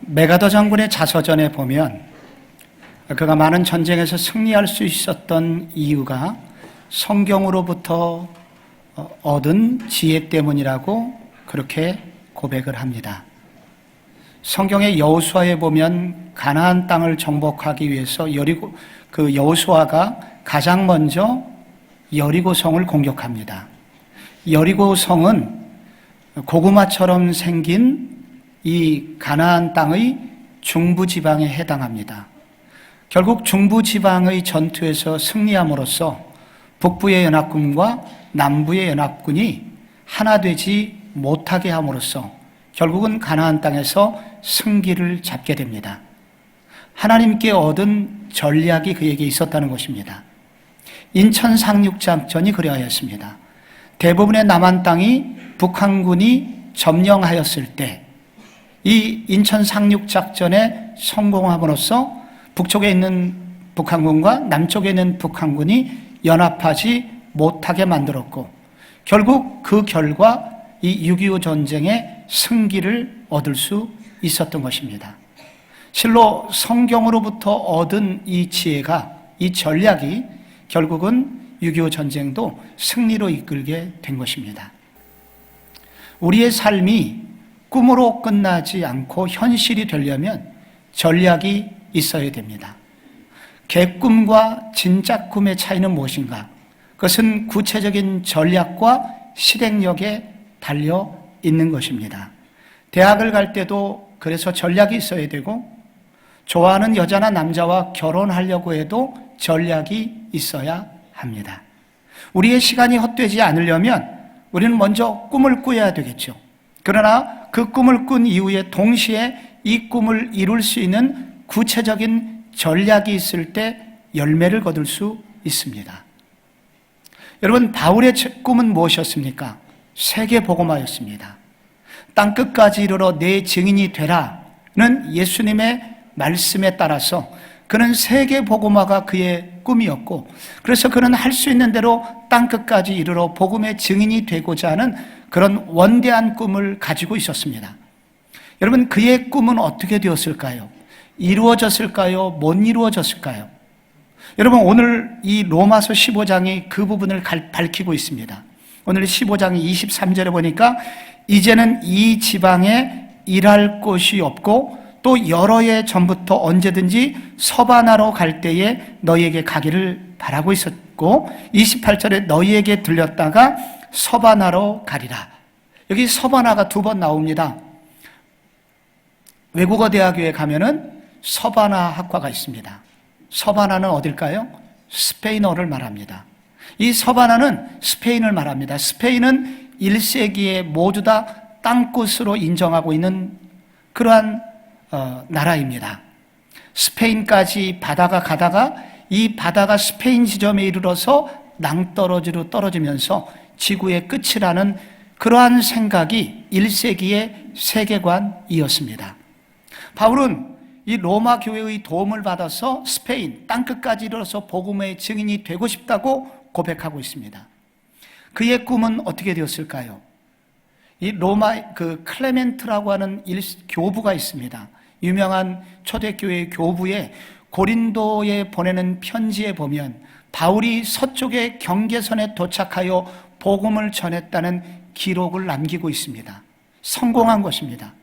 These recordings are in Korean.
메가더 장군의 자서전에 보면 그가 많은 전쟁에서 승리할 수 있었던 이유가 성경으로부터 얻은 지혜 때문이라고 그렇게 고백을 합니다. 성경의 여호수아에 보면 가나안 땅을 정복하기 위해서 여호수아가 가장 먼저 여리고성을 공격합니다. 여리고성은 고구마처럼 생긴 이 가나안 땅의 중부지방에 해당합니다. 결국 중부지방의 전투에서 승리함으로써 북부의 연합군과 남부의 연합군이 하나 되지 못하게 함으로써 결국은 가나안 땅에서 승기를 잡게 됩니다. 하나님께 얻은 전략이 그에게 있었다는 것입니다. 인천 상륙작전이 그러하였습니다. 대부분의 남한 땅이 북한군이 점령하였을 때 이 인천 상륙작전에 성공함으로써 북쪽에 있는 북한군과 남쪽에 있는 북한군이 연합하지 못하게 만들었고, 결국 그 결과 이 6.25 전쟁의 승기를 얻을 수 있었던 것입니다. 실로 성경으로부터 얻은 이 지혜가, 이 전략이 결국은 6.25 전쟁도 승리로 이끌게 된 것입니다. 우리의 삶이 꿈으로 끝나지 않고 현실이 되려면 전략이 있어야 됩니다. 객꿈과 진짜 꿈의 차이는 무엇인가? 그것은 구체적인 전략과 실행력에 달려 있는 것입니다. 대학을 갈 때도 그래서 전략이 있어야 되고, 좋아하는 여자나 남자와 결혼하려고 해도 전략이 있어야 합니다. 우리의 시간이 헛되지 않으려면 우리는 먼저 꿈을 꾸어야 되겠죠. 그러나 그 꿈을 꾼 이후에 동시에 이 꿈을 이룰 수 있는 구체적인 전략이 있을 때 열매를 거둘 수 있습니다. 여러분, 바울의 꿈은 무엇이었습니까? 세계복음화였습니다. 땅끝까지 이르러 내 증인이 되라는 예수님의 말씀에 따라서 그는 세계복음화가 그의 꿈이었고, 그래서 그는 할 수 있는 대로 땅끝까지 이르러 복음의 증인이 되고자 하는 그런 원대한 꿈을 가지고 있었습니다. 여러분, 그의 꿈은 어떻게 되었을까요? 이루어졌을까요? 못 이루어졌을까요? 여러분, 오늘 이 로마서 15장이 그 부분을 밝히고 있습니다. 오늘 15장 23절에 보니까 이제는 이 지방에 일할 곳이 없고 또 여러 해 전부터 언제든지 서바나로 갈 때에 너희에게 가기를 바라고 있었고, 28절에 너희에게 들렸다가 서바나로 가리라. 여기 서바나가 두 번 나옵니다. 외국어 대학교에 가면은 서바나 학과가 있습니다. 서바나는 어딜까요? 스페인어를 말합니다. 이 서바나는 스페인을 말합니다. 스페인은 1세기에 모두 다 땅끝으로 인정하고 있는 그러한 나라입니다. 스페인까지 바다가 가다가 이 바다가 스페인 지점에 이르러서 낭떠러지로 떨어지면서 지구의 끝이라는 그러한 생각이 1세기의 세계관이었습니다. 바울은 이 로마 교회의 도움을 받아서 스페인 땅끝까지 이르러서 복음의 증인이 되고 싶다고 고백하고 있습니다. 그의 꿈은 어떻게 되었을까요? 이 로마 클레멘트라고 하는 교부가 있습니다. 유명한 초대교회 교부에 고린도에 보내는 편지에 보면 바울이 서쪽의 경계선에 도착하여 복음을 전했다는 기록을 남기고 있습니다. 성공한 것입니다.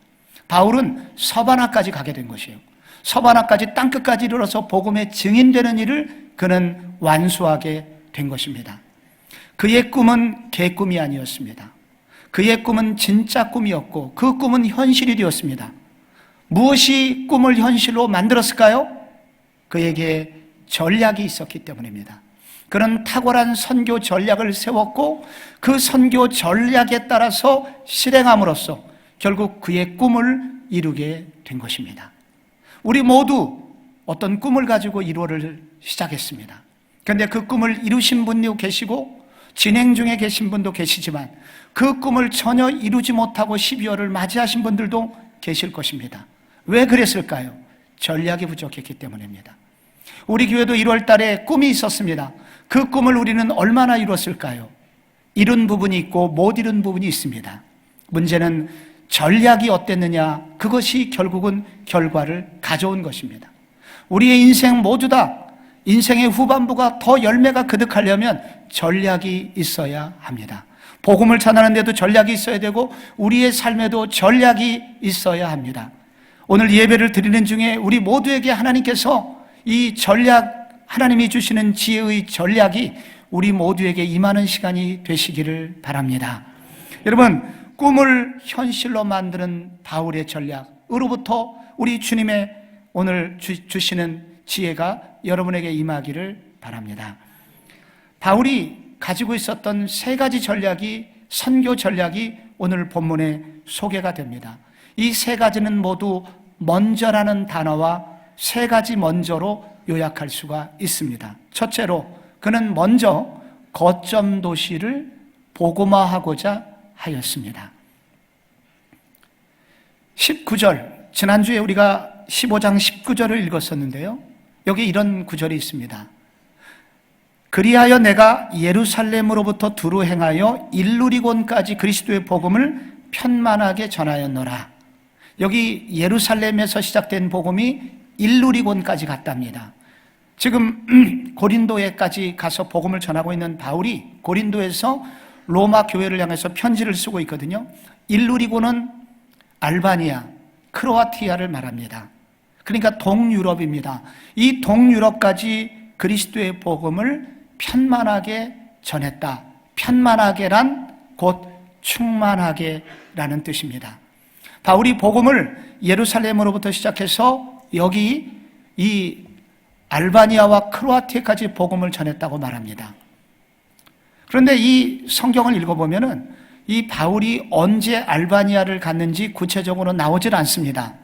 바울은 서바나까지 가게 된 것이에요. 서바나까지 땅끝까지 이르러서 복음의 증인되는 일을 그는 완수하게 된 것입니다. 그의 꿈은 개꿈이 아니었습니다. 그의 꿈은 진짜 꿈이었고 그 꿈은 현실이 되었습니다. 무엇이 꿈을 현실로 만들었을까요? 그에게 전략이 있었기 때문입니다. 그는 탁월한 선교 전략을 세웠고 그 선교 전략에 따라서 실행함으로써 결국 그의 꿈을 이루게 된 것입니다. 우리 모두 어떤 꿈을 가지고 1월을 시작했습니다. 그런데 그 꿈을 이루신 분도 계시고 진행 중에 계신 분도 계시지만 그 꿈을 전혀 이루지 못하고 12월을 맞이하신 분들도 계실 것입니다. 왜 그랬을까요? 전략이 부족했기 때문입니다. 우리 교회도 1월 달에 꿈이 있었습니다. 그 꿈을 우리는 얼마나 이뤘을까요? 이룬 부분이 있고 못 이룬 부분이 있습니다. 문제는 전략이 어땠느냐, 그것이 결국은 결과를 가져온 것입니다. 우리의 인생 모두 다 인생의 후반부가 더 열매가 그득하려면 전략이 있어야 합니다. 복음을 전하는데도 전략이 있어야 되고 우리의 삶에도 전략이 있어야 합니다. 오늘 예배를 드리는 중에 우리 모두에게 하나님께서 이 전략, 하나님이 주시는 지혜의 전략이 우리 모두에게 임하는 시간이 되시기를 바랍니다. 여러분, 꿈을 현실로 만드는 바울의 전략으로부터 우리 주님의 오늘 주시는 지혜가 여러분에게 임하기를 바랍니다. 바울이 가지고 있었던 세 가지 전략이, 선교 전략이 오늘 본문에 소개가 됩니다. 이 세 가지는 모두 먼저라는 단어와 세 가지 먼저로 요약할 수가 있습니다. 첫째로 그는 먼저 거점 도시를 복음화하고자 하였습니다. 19절, 지난주에 우리가 15장 19절을 읽었었는데요. 여기 이런 구절이 있습니다. 그리하여 내가 예루살렘으로부터 두루 행하여 일루리곤까지 그리스도의 복음을 편만하게 전하였노라. 여기 예루살렘에서 시작된 복음이 일루리곤까지 갔답니다. 지금 고린도에까지 가서 복음을 전하고 있는 바울이 고린도에서 로마 교회를 향해서 편지를 쓰고 있거든요. 일루리곤은 알바니아, 크로아티아를 말합니다. 그러니까 동유럽입니다. 이 동유럽까지 그리스도의 복음을 편만하게 전했다. 편만하게란 곧 충만하게라는 뜻입니다. 바울이 복음을 예루살렘으로부터 시작해서 여기 이 알바니아와 크로아티아까지 복음을 전했다고 말합니다. 그런데 이 성경을 읽어보면은 이 바울이 언제 알바니아를 갔는지 구체적으로 나오질 않습니다.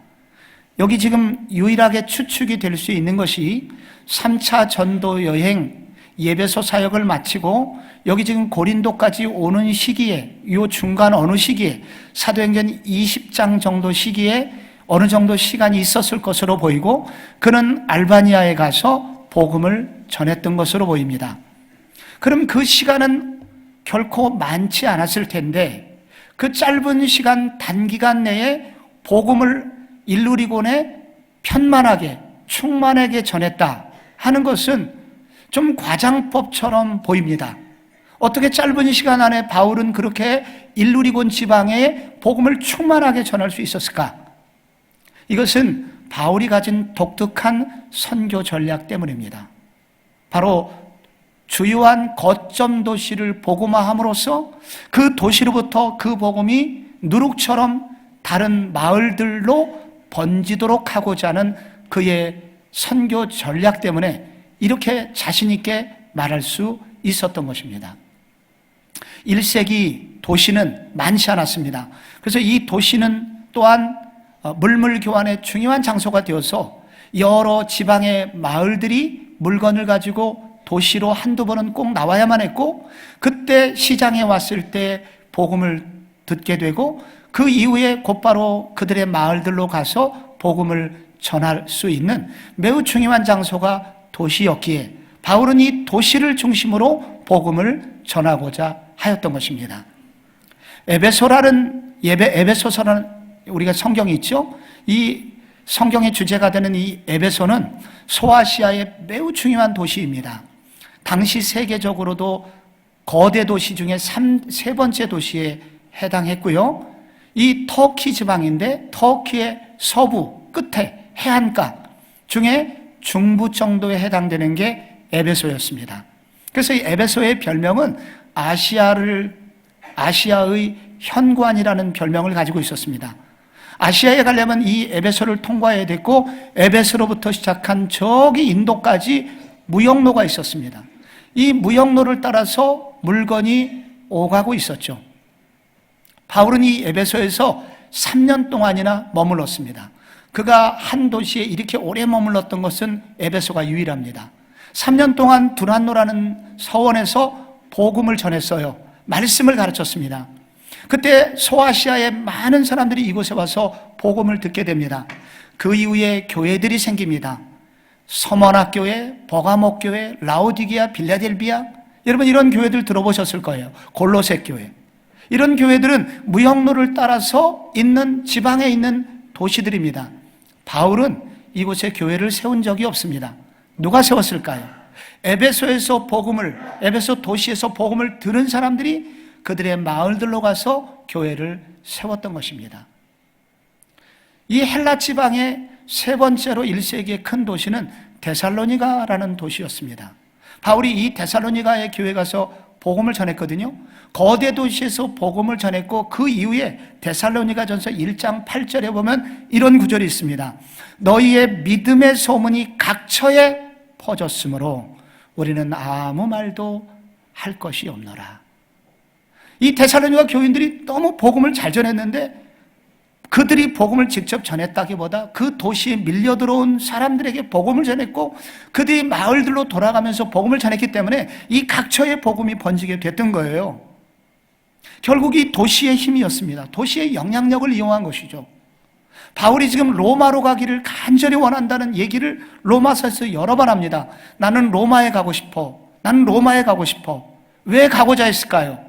여기 지금 유일하게 추측이 될 수 있는 것이 3차 전도 여행 예배소 사역을 마치고 여기 지금 고린도까지 오는 시기에, 이 중간 어느 시기에, 사도행전 20장 정도 시기에 어느 정도 시간이 있었을 것으로 보이고 그는 알바니아에 가서 복음을 전했던 것으로 보입니다. 그럼 그 시간은 결코 많지 않았을 텐데 그 짧은 시간, 단기간 내에 복음을 일루리곤에 편만하게, 충만하게 전했다 하는 것은 좀 과장법처럼 보입니다. 어떻게 짧은 시간 안에 바울은 그렇게 일루리곤 지방에 복음을 충만하게 전할 수 있었을까? 이것은 바울이 가진 독특한 선교 전략 때문입니다. 바로 주요한 거점 도시를 복음화함으로써 그 도시로부터 그 복음이 누룩처럼 다른 마을들로 번지도록 하고자 하는 그의 선교 전략 때문에 이렇게 자신 있게 말할 수 있었던 것입니다. 1세기 도시는 많지 않았습니다. 그래서 이 도시는 또한 물물 교환의 중요한 장소가 되어서 여러 지방의 마을들이 물건을 가지고 도시로 한두 번은 꼭 나와야만 했고 그때 시장에 왔을 때 복음을 듣게 되고 그 이후에 곧바로 그들의 마을들로 가서 복음을 전할 수 있는 매우 중요한 장소가 도시였기에 바울은 이 도시를 중심으로 복음을 전하고자 하였던 것입니다. 에베소서라는 우리가 성경이 있죠. 이 성경의 주제가 되는 이 에베소는 소아시아의 매우 중요한 도시입니다. 당시 세계적으로도 거대 도시 중에 세 번째 도시에 해당했고요. 이 터키 지방인데 터키의 서부 끝에 해안가 중에 중부 정도에 해당되는 게 에베소였습니다. 그래서 이 에베소의 별명은 아시아의 현관이라는 별명을 가지고 있었습니다. 아시아에 가려면 이 에베소를 통과해야 됐고 에베소로부터 시작한 저기 인도까지 무역로가 있었습니다. 이 무역로를 따라서 물건이 오가고 있었죠. 바울은 이 에베소에서 3년 동안이나 머물렀습니다. 그가 한 도시에 이렇게 오래 머물렀던 것은 에베소가 유일합니다. 3년 동안 두란노라는 서원에서 복음을 전했어요. 말씀을 가르쳤습니다. 그때 소아시아의 많은 사람들이 이곳에 와서 복음을 듣게 됩니다. 그 이후에 교회들이 생깁니다. 서머나교회, 버가목교회, 라오디게아, 빌라델비아, 여러분 이런 교회들 들어보셨을 거예요. 골로새 교회. 이런 교회들은 무역로를 따라서 있는 지방에 있는 도시들입니다. 바울은 이곳에 교회를 세운 적이 없습니다. 누가 세웠을까요? 에베소 도시에서 복음을 들은 사람들이 그들의 마을들로 가서 교회를 세웠던 것입니다. 이 헬라 지방의 세 번째로 1세기의 큰 도시는 데살로니가라는 도시였습니다. 바울이 이 데살로니가의 교회 가서 복음을 전했거든요. 거대 도시에서 복음을 전했고 그 이후에 데살로니가전서 1장 8절에 보면 이런 구절이 있습니다. 너희의 믿음의 소문이 각처에 퍼졌으므로 우리는 아무 말도 할 것이 없노라. 이 데살로니가 교인들이 너무 복음을 잘 전했는데 그들이 복음을 직접 전했다기보다 그 도시에 밀려 들어온 사람들에게 복음을 전했고 그들이 마을들로 돌아가면서 복음을 전했기 때문에 이 각처에 복음이 번지게 됐던 거예요. 결국 이 도시의 힘이었습니다. 도시의 영향력을 이용한 것이죠. 바울이 지금 로마로 가기를 간절히 원한다는 얘기를 로마서에서 여러 번 합니다. 나는 로마에 가고 싶어. 나는 로마에 가고 싶어. 왜 가고자 했을까요?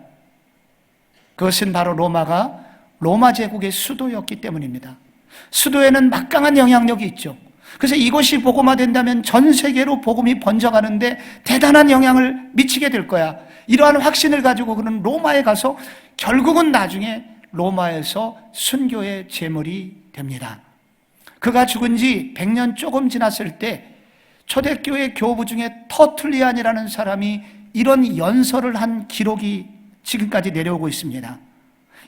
그것은 바로 로마 제국의 수도였기 때문입니다. 수도에는 막강한 영향력이 있죠. 그래서 이곳이 복음화된다면 전 세계로 복음이 번져가는데 대단한 영향을 미치게 될 거야. 이러한 확신을 가지고 그는 로마에 가서 결국은 나중에 로마에서 순교의 제물이 됩니다. 그가 죽은 지 100년 조금 지났을 때 초대교회 교부 중에 터툴리안이라는 사람이 이런 연설을 한 기록이 지금까지 내려오고 있습니다.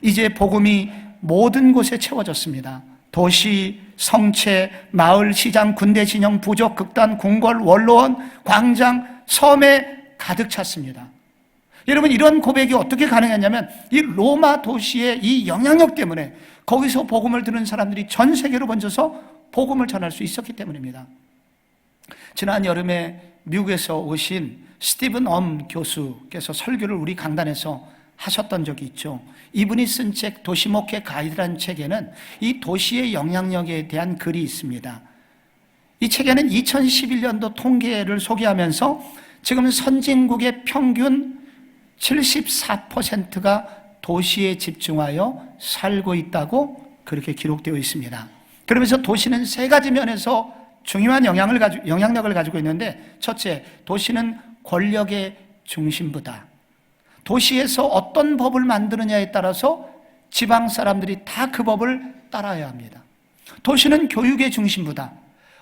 이제 복음이 모든 곳에 채워졌습니다. 도시, 성체, 마을, 시장, 군대 진영, 부족, 극단, 궁궐, 원로원, 광장, 섬에 가득 찼습니다. 여러분, 이런 고백이 어떻게 가능했냐면 이 로마 도시의 이 영향력 때문에 거기서 복음을 들은 사람들이 전 세계로 번져서 복음을 전할 수 있었기 때문입니다. 지난 여름에 미국에서 오신 스티븐 교수께서 설교를 우리 강단에서 하셨던 적이 있죠. 이분이 쓴 책 도시목회 가이드라는 책에는 이 도시의 영향력에 대한 글이 있습니다. 이 책에는 2011년도 통계를 소개하면서 지금 선진국의 평균 74%가 도시에 집중하여 살고 있다고 그렇게 기록되어 있습니다. 그러면서 도시는 세 가지 면에서 중요한 영향력을 가지고 있는데, 첫째, 도시는 권력의 중심부다. 도시에서 어떤 법을 만드느냐에 따라서 지방 사람들이 다 그 법을 따라야 합니다. 도시는 교육의 중심부다.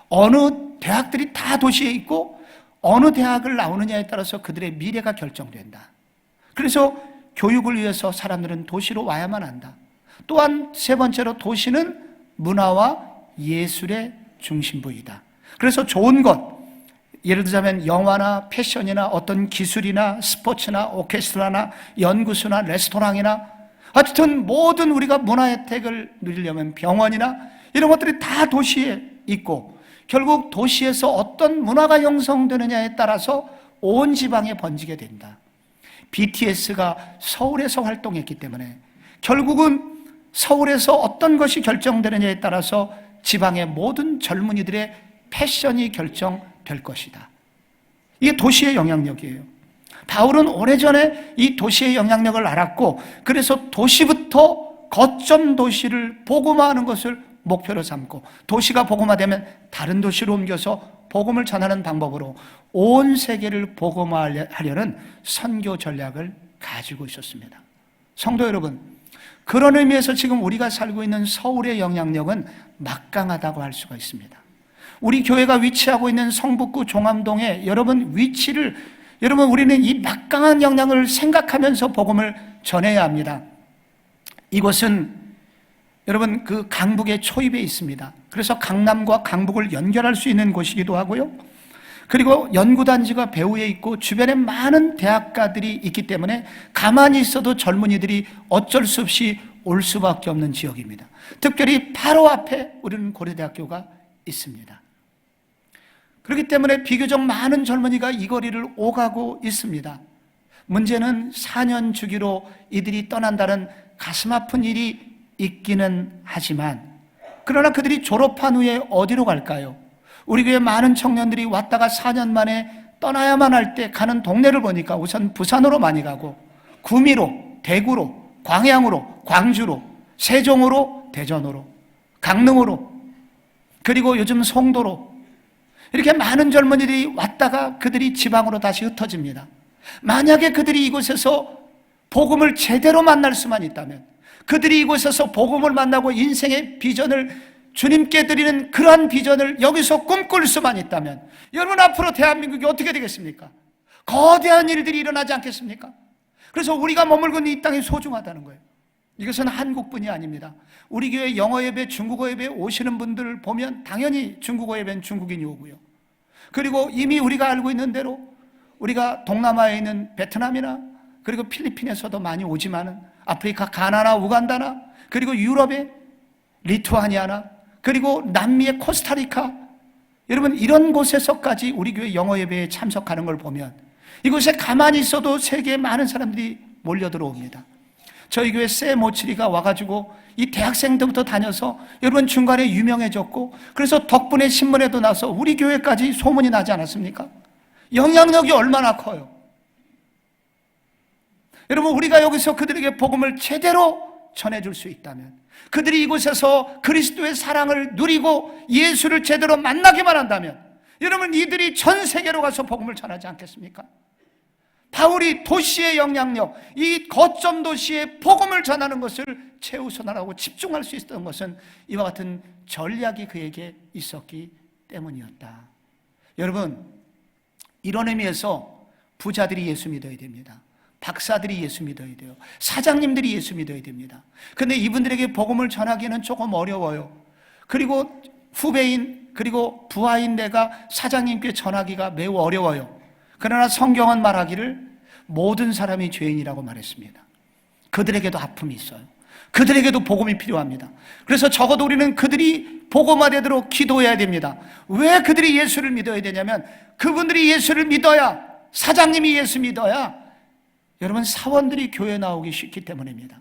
어느 대학들이 다 도시에 있고 어느 대학을 나오느냐에 따라서 그들의 미래가 결정된다. 그래서 교육을 위해서 사람들은 도시로 와야만 한다. 또한 세 번째로 도시는 문화와 예술의 중심부이다. 그래서 좋은 것, 예를 들자면 영화나 패션이나 어떤 기술이나 스포츠나 오케스트라나 연구소나 레스토랑이나 하여튼 모든 우리가 문화 혜택을 누리려면 병원이나 이런 것들이 다 도시에 있고 결국 도시에서 어떤 문화가 형성되느냐에 따라서 온 지방에 번지게 된다. BTS가 서울에서 활동했기 때문에 결국은 서울에서 어떤 것이 결정되느냐에 따라서 지방의 모든 젊은이들의 패션이 결정될 것이다. 이게 도시의 영향력이에요. 바울은 오래전에 이 도시의 영향력을 알았고 그래서 도시부터 거점 도시를 복음화하는 것을 목표로 삼고 도시가 복음화되면 다른 도시로 옮겨서 복음을 전하는 방법으로 온 세계를 복음화하려는 선교 전략을 가지고 있었습니다. 성도 여러분, 그런 의미에서 지금 우리가 살고 있는 서울의 영향력은 막강하다고 할 수가 있습니다. 우리 교회가 위치하고 있는 성북구 종암동의 여러분 위치를 우리는 이 막강한 영향을 생각하면서 복음을 전해야 합니다. 이곳은 여러분 그 강북의 초입에 있습니다. 그래서 강남과 강북을 연결할 수 있는 곳이기도 하고요. 그리고 연구단지가 배후에 있고 주변에 많은 대학가들이 있기 때문에 가만히 있어도 젊은이들이 어쩔 수 없이 올 수밖에 없는 지역입니다. 특별히 바로 앞에 우리는 고려대학교가 있습니다. 그렇기 때문에 비교적 많은 젊은이가 이 거리를 오가고 있습니다. 문제는 4년 주기로 이들이 떠난다는 가슴 아픈 일이 있기는 하지만 그러나 그들이 졸업한 후에 어디로 갈까요? 우리 교회 많은 청년들이 왔다가 4년 만에 떠나야만 할 때 가는 동네를 보니까 우선 부산으로 많이 가고 구미로, 대구로 광양으로, 광주로, 세종으로, 대전으로, 강릉으로, 그리고 요즘 송도로 이렇게 많은 젊은이들이 왔다가 그들이 지방으로 다시 흩어집니다. 만약에 그들이 이곳에서 복음을 제대로 만날 수만 있다면, 그들이 이곳에서 복음을 만나고 인생의 비전을 주님께 드리는 그러한 비전을 여기서 꿈꿀 수만 있다면, 여러분 앞으로 대한민국이 어떻게 되겠습니까? 거대한 일들이 일어나지 않겠습니까? 그래서 우리가 머물고 있는 이 땅이 소중하다는 거예요. 이것은 한국뿐이 아닙니다. 우리 교회 영어 예배, 중국어 예배 오시는 분들을 보면 당연히 중국어 예배는 중국인이 오고요. 그리고 이미 우리가 알고 있는 대로 우리가 동남아에 있는 베트남이나 그리고 필리핀에서도 많이 오지만은 아프리카 가나나 우간다나 그리고 유럽의 리투아니아나 그리고 남미의 코스타리카, 여러분 이런 곳에서까지 우리 교회 영어 예배에 참석하는 걸 보면 이곳에 가만히 있어도 세계에 많은 사람들이 몰려 들어옵니다. 저희 교회 세 모치리가 와가지고 이 대학생 때부터 다녀서 여러분 중간에 유명해졌고, 그래서 덕분에 신문에도 나서 우리 교회까지 소문이 나지 않았습니까? 영향력이 얼마나 커요. 여러분 우리가 여기서 그들에게 복음을 제대로 전해줄 수 있다면, 그들이 이곳에서 그리스도의 사랑을 누리고 예수를 제대로 만나기만 한다면, 여러분 이들이 전 세계로 가서 복음을 전하지 않겠습니까? 바울이 도시의 영향력, 이 거점 도시의 복음을 전하는 것을 최우선하라고 집중할 수 있었던 것은 이와 같은 전략이 그에게 있었기 때문이었다. 여러분, 이런 의미에서 부자들이 예수 믿어야 됩니다. 박사들이 예수 믿어야 돼요. 사장님들이 예수 믿어야 됩니다. 그런데 이분들에게 복음을 전하기는 조금 어려워요. 그리고 후배인 그리고 부하인 내가 사장님께 전하기가 매우 어려워요. 그러나 성경은 말하기를 모든 사람이 죄인이라고 말했습니다. 그들에게도 아픔이 있어요. 그들에게도 복음이 필요합니다. 그래서 적어도 우리는 그들이 복음화되도록 기도해야 됩니다. 왜 그들이 예수를 믿어야 되냐면, 그분들이 예수를 믿어야, 사장님이 예수 믿어야 여러분 사원들이 교회 나오기 쉽기 때문입니다.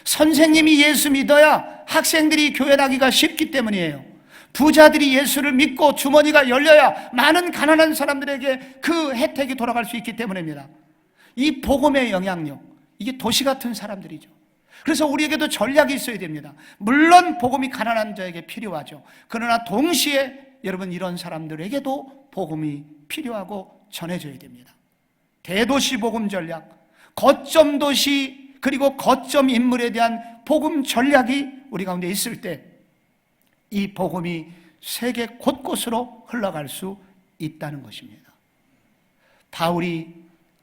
선생님이 예수 믿어야 학생들이 교회 나기가 쉽기 때문이에요. 부자들이 예수를 믿고 주머니가 열려야 많은 가난한 사람들에게 그 혜택이 돌아갈 수 있기 때문입니다. 이 복음의 영향력, 이게 도시 같은 사람들이죠. 그래서 우리에게도 전략이 있어야 됩니다. 물론 복음이 가난한 자에게 필요하죠. 그러나 동시에 여러분 이런 사람들에게도 복음이 필요하고 전해져야 됩니다. 대도시 복음 전략, 거점 도시 그리고 거점 인물에 대한 복음 전략이 우리 가운데 있을 때 이 복음이 세계 곳곳으로 흘러갈 수 있다는 것입니다. 바울이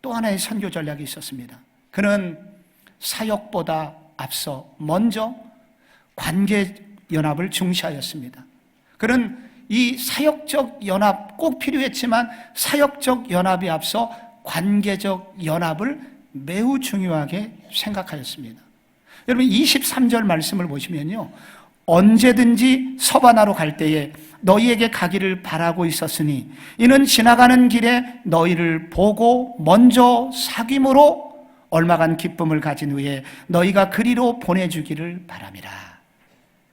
또 하나의 선교 전략이 있었습니다. 그는 사역보다 앞서 먼저 관계 연합을 중시하였습니다. 그는 이 사역적 연합 꼭 필요했지만 사역적 연합이 앞서 관계적 연합을 매우 중요하게 생각하였습니다. 여러분 23절 말씀을 보시면요, 언제든지 서바나로 갈 때에 너희에게 가기를 바라고 있었으니 이는 지나가는 길에 너희를 보고 먼저 사귐으로 얼마간 기쁨을 가진 후에 너희가 그리로 보내주기를 바람이라.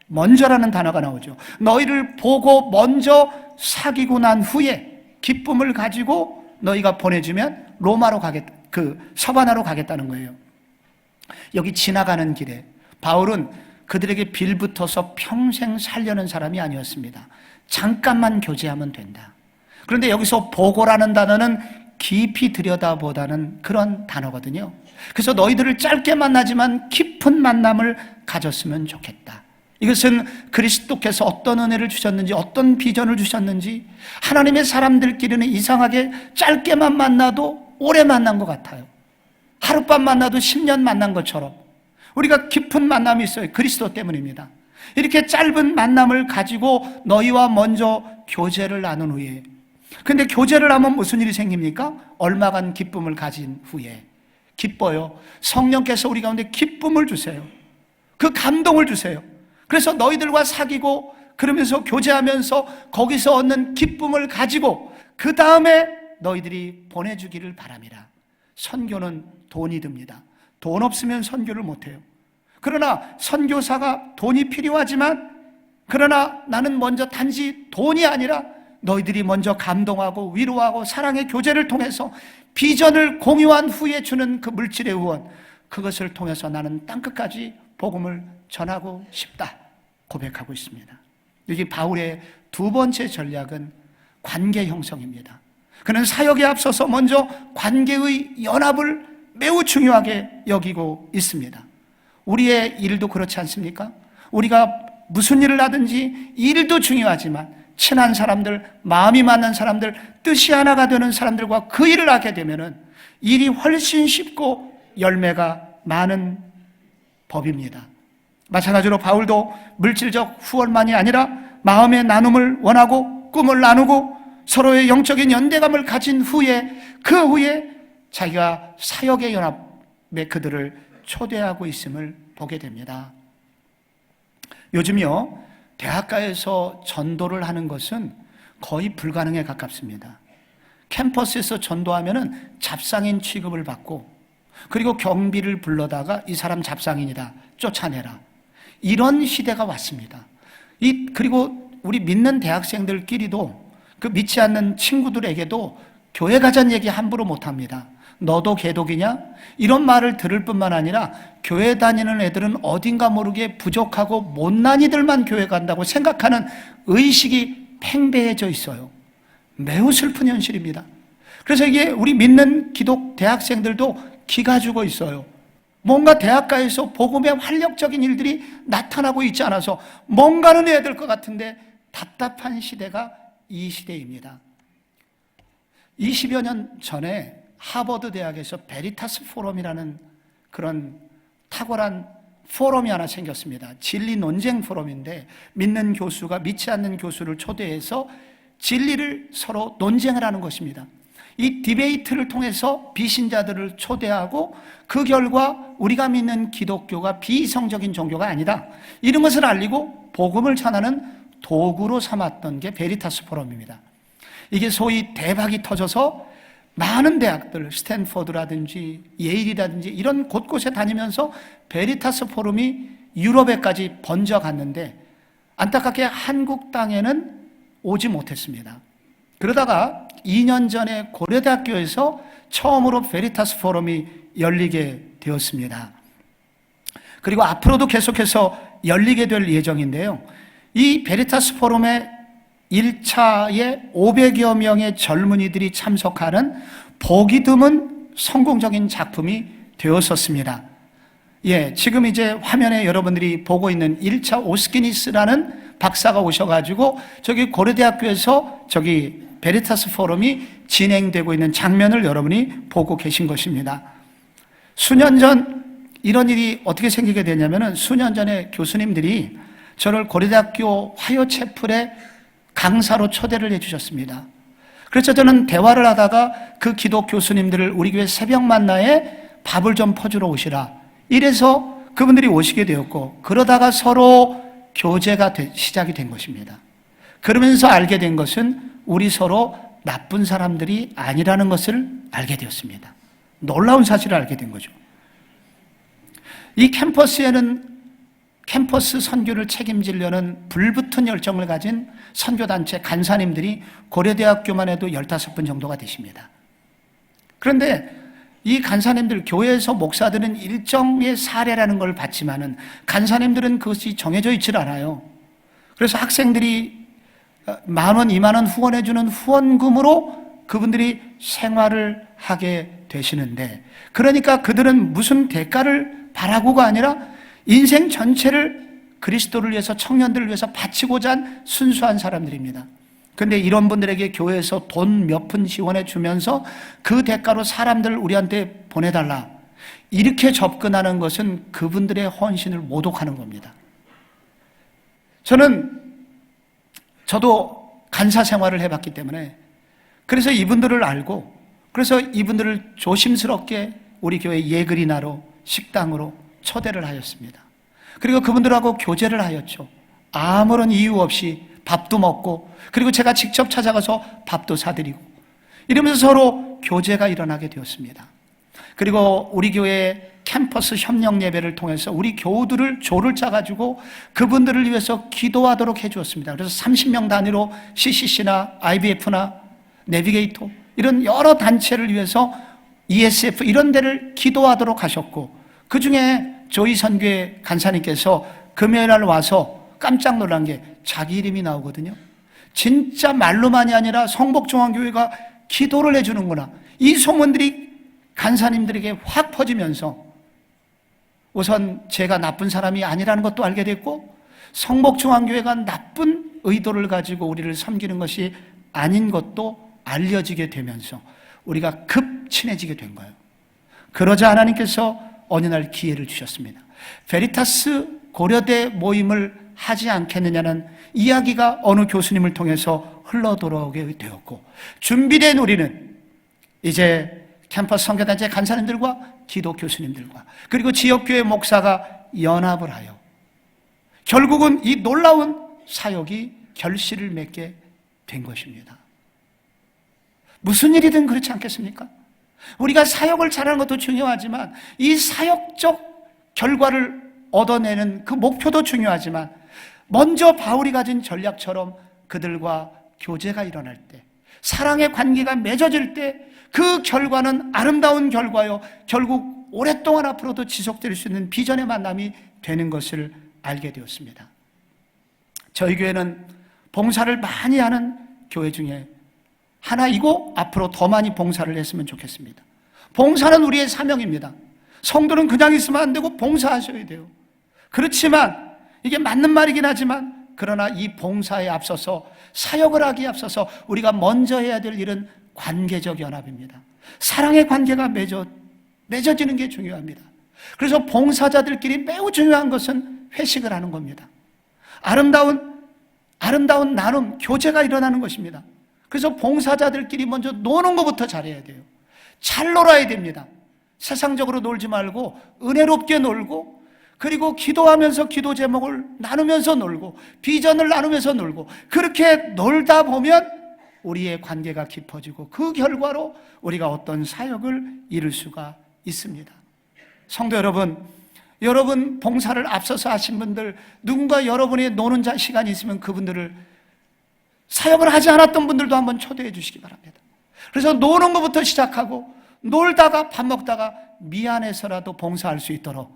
먼저라는 단어가 나오죠. 너희를 보고 먼저 사귀고 난 후에 기쁨을 가지고 너희가 보내주면 로마로 서바나로 가겠다는 거예요. 여기 지나가는 길에 바울은 그들에게 빌붙어서 평생 살려는 사람이 아니었습니다. 잠깐만 교제하면 된다. 그런데 여기서 보고라는 단어는 깊이 들여다보다는 그런 단어거든요. 그래서 너희들을 짧게 만나지만 깊은 만남을 가졌으면 좋겠다. 이것은 그리스도께서 어떤 은혜를 주셨는지, 어떤 비전을 주셨는지, 하나님의 사람들끼리는 이상하게 짧게만 만나도 오래 만난 것 같아요. 하룻밤 만나도 10년 만난 것처럼 우리가 깊은 만남이 있어요. 그리스도 때문입니다. 이렇게 짧은 만남을 가지고 너희와 먼저 교제를 나눈 후에, 근데 교제를 하면 무슨 일이 생깁니까? 얼마간 기쁨을 가진 후에 기뻐요. 성령께서 우리 가운데 기쁨을 주세요. 그 감동을 주세요. 그래서 너희들과 사귀고 그러면서 교제하면서 거기서 얻는 기쁨을 가지고 그 다음에 너희들이 보내주기를 바람이라. 선교는 돈이 듭니다. 돈 없으면 선교를 못해요. 그러나 선교사가 돈이 필요하지만, 그러나 나는 먼저 단지 돈이 아니라 너희들이 먼저 감동하고 위로하고 사랑의 교제를 통해서 비전을 공유한 후에 주는 그 물질의 후원, 그것을 통해서 나는 땅끝까지 복음을 전하고 싶다 고백하고 있습니다. 여기 바울의 두 번째 전략은 관계 형성입니다. 그는 사역에 앞서서 먼저 관계의 연합을 매우 중요하게 여기고 있습니다. 우리의 일도 그렇지 않습니까? 우리가 무슨 일을 하든지 일도 중요하지만 친한 사람들, 마음이 맞는 사람들, 뜻이 하나가 되는 사람들과 그 일을 하게 되면은 일이 훨씬 쉽고 열매가 많은 법입니다. 마찬가지로 바울도 물질적 후원만이 아니라 마음의 나눔을 원하고 꿈을 나누고 서로의 영적인 연대감을 가진 후에 그 후에 자기가 사역의 연합에 그들을 초대하고 있음을 보게 됩니다. 요즘요, 대학가에서 전도를 하는 것은 거의 불가능에 가깝습니다. 캠퍼스에서 전도하면은 잡상인 취급을 받고 그리고 경비를 불러다가 이 사람 잡상인이다 쫓아내라, 이런 시대가 왔습니다. 그리고 우리 믿는 대학생들끼리도 그 믿지 않는 친구들에게도 교회 가자는 얘기 함부로 못합니다. 너도 개독이냐? 이런 말을 들을 뿐만 아니라 교회 다니는 애들은 어딘가 모르게 부족하고 못난 이들만 교회 간다고 생각하는 의식이 팽배해져 있어요. 매우 슬픈 현실입니다. 그래서 이게 우리 믿는 기독 대학생들도 기가 죽어 있어요. 뭔가 대학가에서 복음의 활력적인 일들이 나타나고 있지 않아서 뭔가는 해야 될 것 같은데 답답한 시대가 이 시대입니다. 20여 년 전에 하버드 대학에서 베리타스 포럼이라는 그런 탁월한 포럼이 하나 생겼습니다. 진리 논쟁 포럼인데 믿는 교수가 믿지 않는 교수를 초대해서 진리를 서로 논쟁을 하는 것입니다. 이 디베이트를 통해서 비신자들을 초대하고 그 결과 우리가 믿는 기독교가 비이성적인 종교가 아니다, 이런 것을 알리고 복음을 전하는 도구로 삼았던 게 베리타스 포럼입니다. 이게 소위 대박이 터져서 많은 대학들, 스탠포드라든지 예일이라든지 이런 곳곳에 다니면서 베리타스 포럼이 유럽에까지 번져갔는데 안타깝게 한국 땅에는 오지 못했습니다. 그러다가 2년 전에 고려대학교에서 처음으로 베리타스 포럼이 열리게 되었습니다. 그리고 앞으로도 계속해서 열리게 될 예정인데요. 이 베리타스 포럼의 1차에 500여 명의 젊은이들이 참석하는 보기 드문 성공적인 작품이 되었었습니다. 지금 이제 화면에 여러분들이 보고 있는 1차 오스키니스라는 박사가 오셔가지고 저기 고려대학교에서 저기 베리타스 포럼이 진행되고 있는 장면을 여러분이 보고 계신 것입니다. 수년 전 이런 일이 어떻게 생기게 되냐면은 수년 전에 교수님들이 저를 고려대학교 화요채플에 강사로 초대를 해주셨습니다. 그래서 저는 대화를 하다가 그 기독 교수님들을 우리 교회 새벽 만나에 밥을 좀 퍼주러 오시라, 이래서 그분들이 오시게 되었고, 그러다가 서로 교제가 시작이 된 것입니다. 그러면서 알게 된 것은 우리 서로 나쁜 사람들이 아니라는 것을 알게 되었습니다. 놀라운 사실을 알게 된 거죠. 이 캠퍼스에는 캠퍼스 선교를 책임지려는 불붙은 열정을 가진 선교단체 간사님들이 고려대학교만 해도 15분 정도가 되십니다. 그런데 이 간사님들, 교회에서 목사들은 일정의 사례라는 걸 받지만은 간사님들은 그것이 정해져 있질 않아요. 그래서 학생들이 10,000원, 20,000원 후원해주는 후원금으로 그분들이 생활을 하게 되시는데, 그러니까 그들은 무슨 대가를 바라고가 아니라 인생 전체를 그리스도를 위해서, 청년들을 위해서 바치고자 한 순수한 사람들입니다. 그런데 이런 분들에게 교회에서 돈 몇 푼 지원해 주면서 그 대가로 사람들을 우리한테 보내달라, 이렇게 접근하는 것은 그분들의 헌신을 모독하는 겁니다. 저도 간사 생활을 해봤기 때문에 그래서 이분들을 알고, 그래서 이분들을 조심스럽게 우리 교회 예그리나로 식당으로 초대를 하였습니다. 그리고 그분들하고 교제를 하였죠. 아무런 이유 없이 밥도 먹고, 그리고 제가 직접 찾아가서 밥도 사드리고, 이러면서 서로 교제가 일어나게 되었습니다. 그리고 우리 교회 캠퍼스 협력 예배를 통해서 우리 교우들을 조를 짜가지고 그분들을 위해서 기도하도록 해주었습니다. 그래서 30명 단위로 CCC나 IBF나 내비게이터 이런 여러 단체를 위해서 ESF 이런 데를 기도하도록 하셨고, 그 중에 조이 선교회 간사님께서 금요일날 와서 깜짝 놀란 게 자기 이름이 나오거든요. 진짜 말로만이 아니라 성복중앙교회가 기도를 해주는구나. 이 소문들이 간사님들에게 확 퍼지면서 우선 제가 나쁜 사람이 아니라는 것도 알게 됐고, 성복중앙교회가 나쁜 의도를 가지고 우리를 섬기는 것이 아닌 것도 알려지게 되면서 우리가 급 친해지게 된 거예요. 그러자 하나님께서 어느 날 기회를 주셨습니다. 베리타스 고려대 모임을 하지 않겠느냐는 이야기가 어느 교수님을 통해서 흘러 들어오게 되었고, 준비된 우리는 이제 캠퍼스 선교단체 간사님들과 기도 교수님들과 그리고 지역교회 목사가 연합을 하여 결국은 이 놀라운 사역이 결실을 맺게 된 것입니다. 무슨 일이든 그렇지 않겠습니까? 우리가 사역을 잘하는 것도 중요하지만 이 사역적 결과를 얻어내는 그 목표도 중요하지만, 먼저 바울이 가진 전략처럼 그들과 교제가 일어날 때, 사랑의 관계가 맺어질 때 그 결과는 아름다운 결과요, 결국 오랫동안 앞으로도 지속될 수 있는 비전의 만남이 되는 것을 알게 되었습니다. 저희 교회는 봉사를 많이 하는 교회 중에 하나이고, 앞으로 더 많이 봉사를 했으면 좋겠습니다. 봉사는 우리의 사명입니다. 성도는 그냥 있으면 안 되고 봉사하셔야 돼요. 그렇지만 이게 맞는 말이긴 하지만, 그러나 이 봉사에 앞서서, 사역을 하기에 앞서서 우리가 먼저 해야 될 일은 관계적 연합입니다. 사랑의 관계가 맺어지는 게 중요합니다. 그래서 봉사자들끼리 매우 중요한 것은 회식을 하는 겁니다. 아름다운 나눔, 교제가 일어나는 것입니다. 그래서 봉사자들끼리 먼저 노는 것부터 잘해야 돼요. 잘 놀아야 됩니다. 세상적으로 놀지 말고 은혜롭게 놀고, 그리고 기도하면서 기도 제목을 나누면서 놀고, 비전을 나누면서 놀고, 그렇게 놀다 보면 우리의 관계가 깊어지고 그 결과로 우리가 어떤 사역을 이룰 수가 있습니다. 성도 여러분 봉사를 앞서서 하신 분들, 누군가 여러분이 노는 시간이 있으면 그분들을, 사역을 하지 않았던 분들도 한번 초대해 주시기 바랍니다. 그래서 노는 것부터 시작하고, 놀다가 밥 먹다가 미안해서라도 봉사할 수 있도록,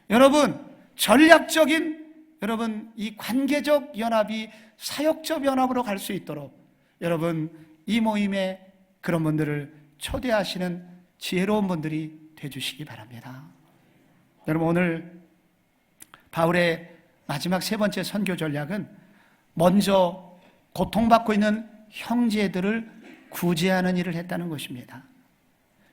여러분 전략적인, 여러분 이 관계적 연합이 사역적 연합으로 갈 수 있도록, 여러분 이 모임에 그런 분들을 초대하시는 지혜로운 분들이 되주시기 바랍니다. 여러분, 오늘 바울의 마지막 세 번째 선교 전략은 먼저 고통받고 있는 형제들을 구제하는 일을 했다는 것입니다.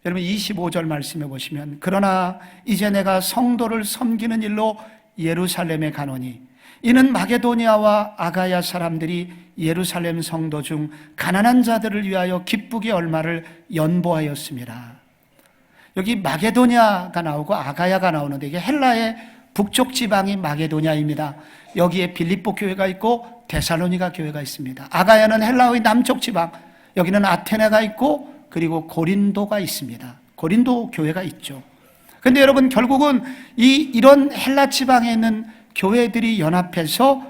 여러분 25절 말씀해 보시면, 그러나 이제 내가 성도를 섬기는 일로 예루살렘에 가노니 이는 마게도니아와 아가야 사람들이 예루살렘 성도 중 가난한 자들을 위하여 기쁘게 얼마를 연보하였습니다. 여기 마게도니아가 나오고 아가야가 나오는데, 이게 헬라의 북쪽 지방이 마게도니아입니다. 여기에 빌립보 교회가 있고 데살로니가 교회가 있습니다. 아가야는 헬라의 남쪽 지방, 여기는 아테네가 있고 그리고 고린도가 있습니다. 고린도 교회가 있죠. 그런데 여러분, 결국은 이런 헬라 지방에 있는 교회들이 연합해서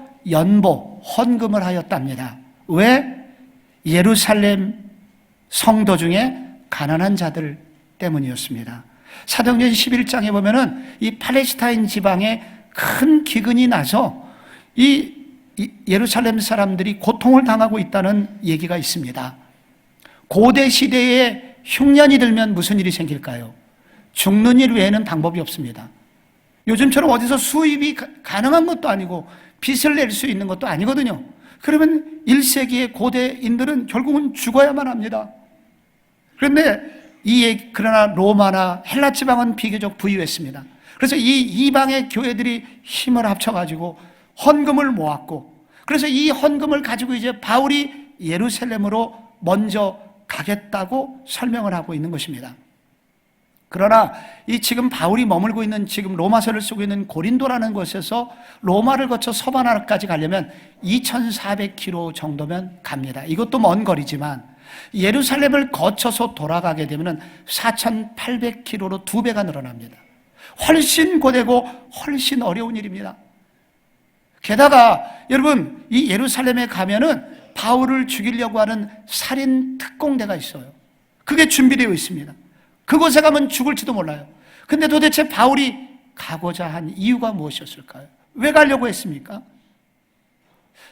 헌금을 하였답니다. 왜? 예루살렘 성도 중에 가난한 자들 때문이었습니다. 사도행전 11장에 보면은 이 팔레스타인 지방에 큰 기근이 나서 이 예루살렘 사람들이 고통을 당하고 있다는 얘기가 있습니다. 고대 시대에 흉년이 들면 무슨 일이 생길까요? 죽는 일 외에는 방법이 없습니다. 요즘처럼 어디서 수입이 가능한 것도 아니고 빚을 낼 수 있는 것도 아니거든요. 그러면 1세기의 고대인들은 결국은 죽어야만 합니다. 그런데 그러나 로마나 헬라 지방은 비교적 부유했습니다. 그래서 이 이방의 교회들이 힘을 합쳐가지고 헌금을 모았고, 그래서 이 헌금을 가지고 이제 바울이 예루살렘으로 먼저 가겠다고 설명을 하고 있는 것입니다. 그러나 이 지금 바울이 머물고 있는, 지금 로마서를 쓰고 있는 고린도라는 곳에서 로마를 거쳐 서바나까지 가려면 2400km 정도면 갑니다. 이것도 먼 거리지만 예루살렘을 거쳐서 돌아가게 되면 4800km로 2배가 늘어납니다. 훨씬 고되고 훨씬 어려운 일입니다. 게다가 여러분, 이 예루살렘에 가면은 바울을 죽이려고 하는 살인 특공대가 있어요. 그게 준비되어 있습니다. 그곳에 가면 죽을지도 몰라요. 근데 도대체 바울이 가고자 한 이유가 무엇이었을까요? 왜 가려고 했습니까?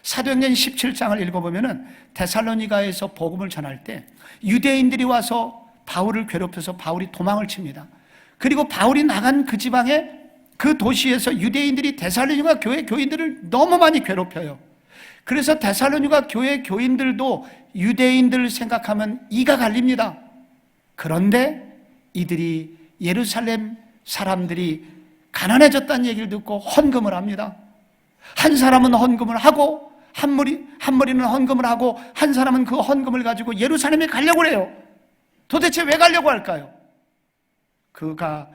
사도행전 17장을 읽어보면 데살로니가에서 복음을 전할 때 유대인들이 와서 바울을 괴롭혀서 바울이 도망을 칩니다. 그리고 바울이 나간 그 지방에 그 도시에서 유대인들이 데살로니가 교회 교인들을 너무 많이 괴롭혀요. 그래서 데살로니가 교회 교인들도 유대인들 생각하면 이가 갈립니다. 그런데 이들이 예루살렘 사람들이 가난해졌다는 얘기를 듣고 헌금을 합니다. 한 사람은 헌금을 하고 한 무리는 헌금을 하고 한 사람은 그 헌금을 가지고 예루살렘에 가려고 해요. 도대체 왜 가려고 할까요? 그가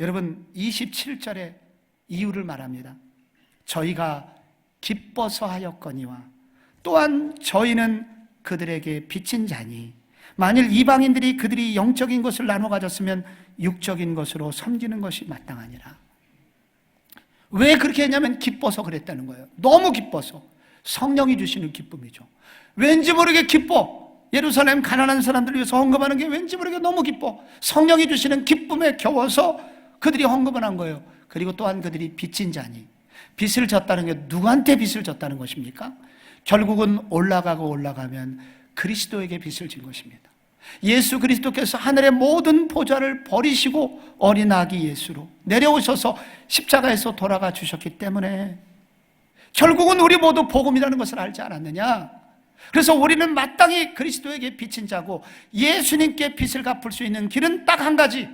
여러분 27절에 이유를 말합니다. 저희가 기뻐서 하였거니와 또한 저희는 그들에게 빚진 자니 만일 이방인들이 그들이 영적인 것을 나눠 가졌으면 육적인 것으로 섬기는 것이 마땅하니라. 왜 그렇게 했냐면 기뻐서 그랬다는 거예요. 너무 기뻐서. 성령이 주시는 기쁨이죠. 왠지 모르게 기뻐. 예루살렘 가난한 사람들을 위해서 헌금하는 게 왠지 모르게 너무 기뻐. 성령이 주시는 기쁨에 겨워서 그들이 헌금을 한 거예요. 그리고 또한 그들이 빚진 자니, 빚을 졌다는 게 누구한테 빚을 졌다는 것입니까? 결국은 올라가면 그리스도에게 빚을 진 것입니다. 예수 그리스도께서 하늘의 모든 보좌를 버리시고 어린 아기 예수로 내려오셔서 십자가에서 돌아가 주셨기 때문에 결국은 우리 모두 복음이라는 것을 알지 않았느냐? 그래서 우리는 마땅히 그리스도에게 빚진 자고 예수님께 빚을 갚을 수 있는 길은 딱 한 가지.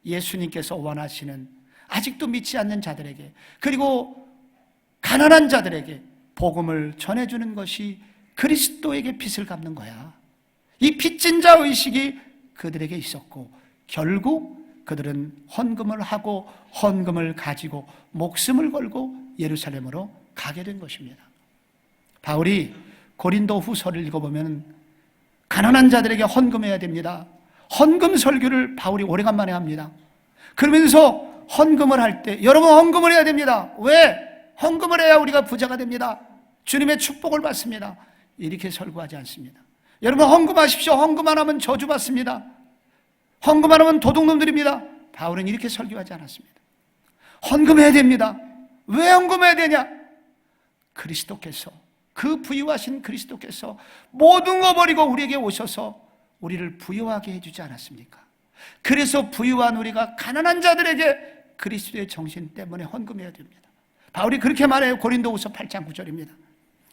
예수님께서 원하시는 아직도 믿지 않는 자들에게 그리고 가난한 자들에게 복음을 전해주는 것이 그리스도에게 빚을 갚는 거야. 이 빚진 자 의식이 그들에게 있었고 결국 그들은 헌금을 하고 헌금을 가지고 목숨을 걸고 예루살렘으로 가게 된 것입니다. 바울이 고린도 후서를 읽어보면 가난한 자들에게 헌금해야 됩니다. 헌금 설교를 바울이 오래간만에 합니다. 그러면서 헌금을 할 때 여러분 헌금을 해야 됩니다. 왜? 헌금을 해야 우리가 부자가 됩니다. 주님의 축복을 받습니다. 이렇게 설교하지 않습니다. 여러분 헌금하십시오. 헌금 안 하면 저주받습니다. 헌금 안 하면 도둑놈들입니다. 바울은 이렇게 설교하지 않았습니다. 헌금해야 됩니다. 왜 헌금해야 되냐? 그리스도께서 그 부유하신 그리스도께서 모든 거 버리고 우리에게 오셔서 우리를 부유하게 해주지 않았습니까? 그래서 부유한 우리가 가난한 자들에게 그리스도의 정신 때문에 헌금해야 됩니다. 바울이 그렇게 말해요. 고린도후서 8장 9절입니다.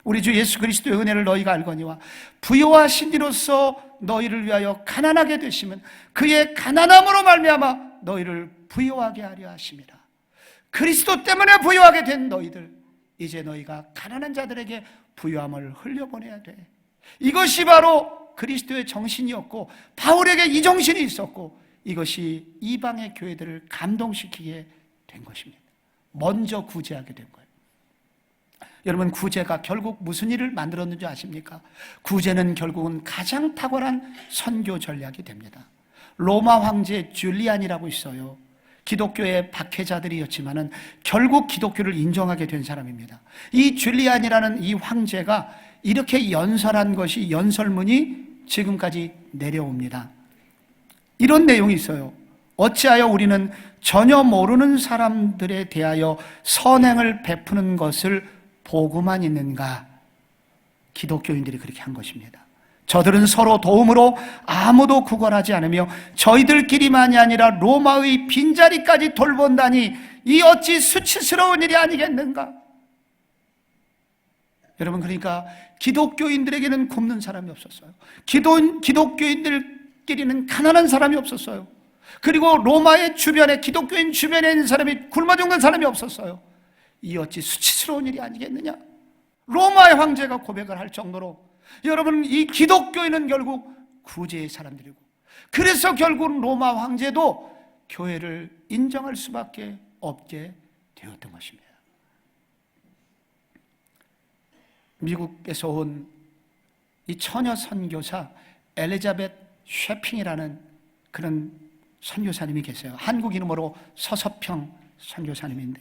우리 주 예수 그리스도의 은혜를 너희가 알거니와 부유하신 이로써 너희를 위하여 가난하게 되시면 그의 가난함으로 말미암아 너희를 부유하게 하려 하심이라. 그리스도 때문에 부유하게 된 너희들, 이제 너희가 가난한 자들에게 부유함을 흘려보내야 돼. 이것이 바로 그리스도의 정신이었고 바울에게 이 정신이 있었고 이것이 이방의 교회들을 감동시키게 된 것입니다. 먼저 구제하게 된 거예요. 여러분 구제가 결국 무슨 일을 만들었는지 아십니까? 구제는 결국은 가장 탁월한 선교 전략이 됩니다. 로마 황제 줄리안이라고 있어요. 기독교의 박해자들이었지만은 결국 기독교를 인정하게 된 사람입니다. 이 줄리안이라는 이 황제가 이렇게 연설한 것이 연설문이 지금까지 내려옵니다. 이런 내용이 있어요. 어찌하여 우리는 전혀 모르는 사람들에 대하여 선행을 베푸는 것을 보고만 있는가? 기독교인들이 그렇게 한 것입니다. 저들은 서로 도움으로 아무도 구걸하지 않으며 저희들끼리만이 아니라 로마의 빈자리까지 돌본다니 이 어찌 수치스러운 일이 아니겠는가? 여러분 그러니까 기독교인들에게는 굶는 사람이 없었어요. 기독교인들끼리는 가난한 사람이 없었어요. 그리고 로마의 주변에 기독교인 주변에 있는 사람이 굶어 죽는 사람이 없었어요. 이 어찌 수치스러운 일이 아니겠느냐? 로마의 황제가 고백을 할 정도로 여러분 이 기독교인은 결국 구제의 사람들이고 그래서 결국 로마 황제도 교회를 인정할 수밖에 없게 되었던 것입니다. 미국에서 온 이 처녀 선교사 엘리자벳 쉐핑이라는 그런 선교사님이 계세요. 한국 이름으로 서서평 선교사님인데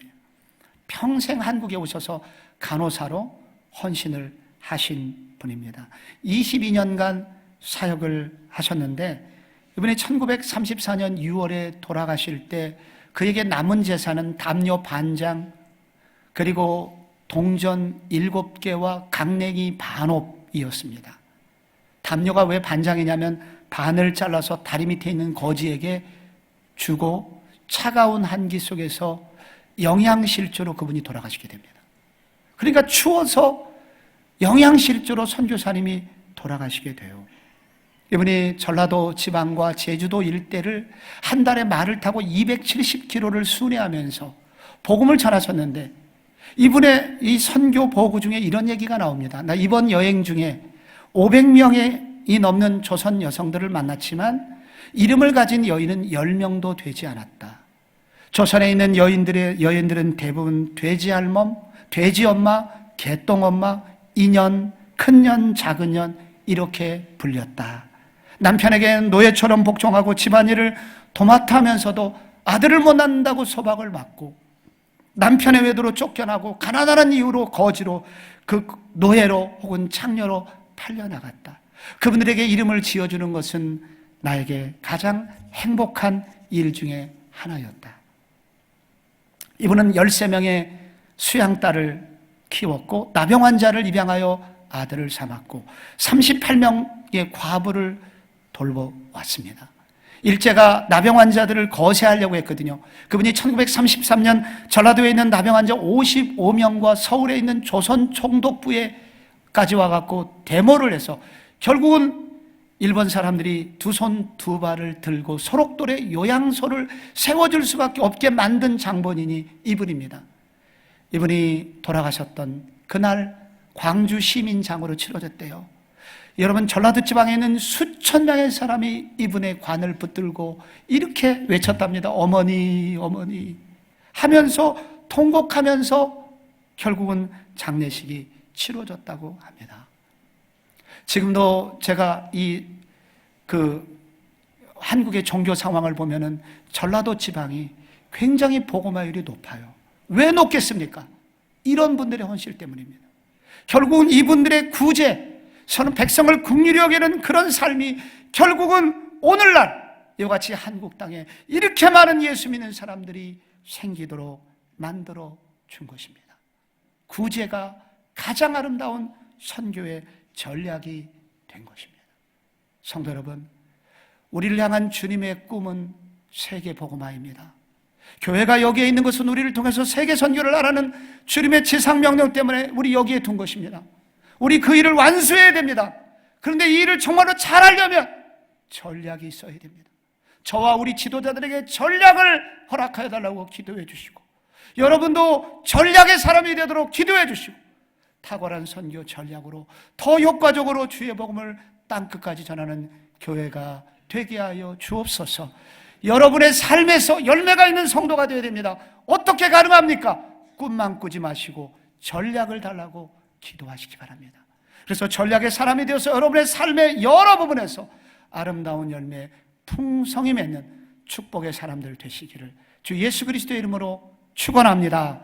평생 한국에 오셔서 간호사로 헌신을 하신 분입니다. 22년간 사역을 하셨는데 이번에 1934년 6월에 돌아가실 때 그에게 남은 재산은 담요 반장, 그리고 동전 7개와 강냉이 반옵이었습니다. 담요가 왜 반장이냐면 반을 잘라서 다리 밑에 있는 거지에게 주고 차가운 한기 속에서 영양실조로 그분이 돌아가시게 됩니다. 그러니까 추워서 영양실조로 선교사님이 돌아가시게 돼요. 이분이 전라도 지방과 제주도 일대를 한 달에 말을 타고 270km를 순회하면서 복음을 전하셨는데, 이분의 이 선교 보고 중에 이런 얘기가 나옵니다. 나 이번 여행 중에 500명이 넘는 조선 여성들을 만났지만 이름을 가진 여인은 10명도 되지 않았다. 조선에 있는 여인들은 대부분 돼지 할멈, 돼지 엄마, 개똥 엄마, 인연, 큰년, 작은년 이렇게 불렸다. 남편에게 노예처럼 복종하고 집안일을 도맡아 하면서도 아들을 못 낳는다고 소박을 맞고, 남편의 외도로 쫓겨나고 가난한 이유로 거지로, 그 노예로 혹은 창녀로 팔려나갔다. 그분들에게 이름을 지어주는 것은 나에게 가장 행복한 일 중에 하나였다. 이분은 13명의 수양딸을 키웠고 나병 환자를 입양하여 아들을 삼았고 38명의 과부를 돌보았습니다. 일제가 나병 환자들을 거세하려고 했거든요. 그분이 1933년 전라도에 있는 나병 환자 55명과 서울에 있는 조선 총독부에까지 와갖고 데모를 해서 결국은 일본 사람들이 두 손 두 발을 들고 소록돌에 요양소를 세워줄 수밖에 없게 만든 장본인이 이분입니다. 이분이 돌아가셨던 그날 광주 시민장으로 치러졌대요. 여러분, 전라도 지방에 있는 수천 명의 사람이 이분의 관을 붙들고 이렇게 외쳤답니다. 어머니, 어머니 하면서 통곡하면서 결국은 장례식이 치러졌다고 합니다. 지금도 제가 한국의 종교 상황을 보면은 전라도 지방이 굉장히 복음화율이 높아요. 왜 높겠습니까? 이런 분들의 헌실 때문입니다. 결국은 이분들의 구제, 저는 백성을 긍휼히 여기는 그런 삶이 결국은 오늘날 이와 같이 한국 땅에 이렇게 많은 예수 믿는 사람들이 생기도록 만들어 준 것입니다. 구제가 가장 아름다운 선교의 전략이 된 것입니다. 성도 여러분, 우리를 향한 주님의 꿈은 세계 복음화입니다. 교회가 여기에 있는 것은 우리를 통해서 세계 선교를 하라는 주님의 지상명령 때문에 우리 여기에 둔 것입니다. 우리 그 일을 완수해야 됩니다. 그런데 이 일을 정말로 잘하려면 전략이 있어야 됩니다. 저와 우리 지도자들에게 전략을 허락하여 달라고 기도해 주시고, 여러분도 전략의 사람이 되도록 기도해 주시고, 탁월한 선교 전략으로 더 효과적으로 주의 복음을 땅끝까지 전하는 교회가 되게 하여 주옵소서. 여러분의 삶에서 열매가 있는 성도가 되어야 됩니다. 어떻게 가능합니까? 꿈만 꾸지 마시고 전략을 달라고 기도하시기 바랍니다. 그래서 전략의 사람이 되어서 여러분의 삶의 여러 부분에서 아름다운 열매, 풍성이 맺는 축복의 사람들 되시기를 주 예수 그리스도의 이름으로 축원합니다.